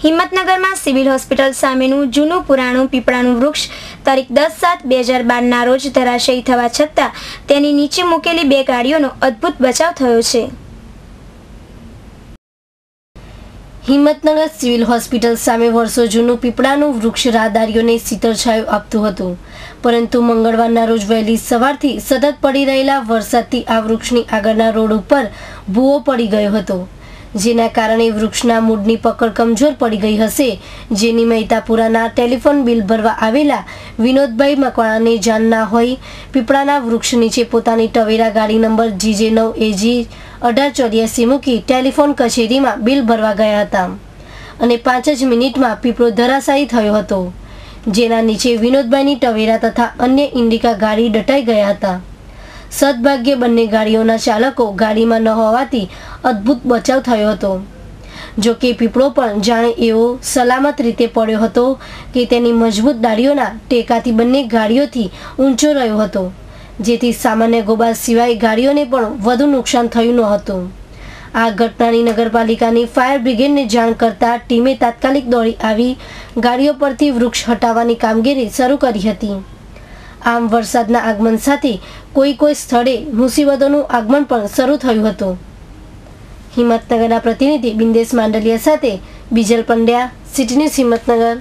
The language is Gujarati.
હિંમતનગરમાં સિવિલ હોસ્પિટલ સામેનું જૂનું પુરાણું પીપળાનું વૃક્ષ તારીખ 10/7/2012ના રોજ ધરાશયી થવા છતાં તેની નીચે મૂકેલી 2 ગાડીઓનો અદ્ભુત બચાવ થયો છે। હિંમતનગર સિવિલ હોસ્પિટલ સામે વર્ષો જૂનું પીપળાનું વૃક્ષ રાહદારીઓને શીતળછાયો આપતું હતું, પરંતુ મંગળવારના રોજ વહેલી સવારથી સતત પડી રહેલા વરસાદથી આ વૃક્ષની આગળના રોડ ઉપર ભૂવો પડી ગયો હતો, જેના કારણે વૃક્ષના મૂળની પકડ કમજોર પડી ગઈ હશે, જેની મહેતાપુરાના ટેલિફોન બિલ ભરવા આવેલા વિનોદભાઈ મકવાણાને જાણ ના હોય પીપળાના વૃક્ષ નીચે પોતાની ટવેરા ગાડી નંબર GJ9AG 1884 મૂકી ટેલિફોન કચેરીમાં બિલ ભરવા ગયા હતા અને 5 જ મિનિટમાં પીપળો ધરાશાયી થયો હતો, જેના નીચે વિનોદભાઈની ટવેરા તથા અન્ય ઇન્ડિકા ગાડી દટાઈ ગયા હતા। સદભાગ્યે બંને ગાડીઓના ચાલકો ગાડીમાં ન હોવાથી અદ્ભુત બચાવ થયો હતો। જો કે પીપળો પણ જાણે એવો સલામત રીતે પડ્યો હતો કે તેની મજબૂત ડાળીઓના ટેકાથી બંને ગાડીઓથી ઊંચો રહ્યો હતો, જેથી સામાન્ય ગોબાર સિવાય ગાડીઓને પણ વધુ નુકસાન થયું ન હતું। આ ઘટનાની નગરપાલિકાની ફાયર બ્રિગેડને જાણ કરતા ટીમે તાત્કાલિક દોડી આવી ગાડીઓ પરથી વૃક્ષ હટાવવાની કામગીરી શરૂ કરી હતી। આમ વરસાદના આગમન સાથે કોઈ સ્થળે મુસીબતોનું આગમન પણ શરૂ થયું હતું। હિંમતનગરના પ્રતિનિધિ બિંદેશ માંડલિયા સાથે બીજલ પંડ્યા, સિટી ન્યૂઝ હિંમતનગર।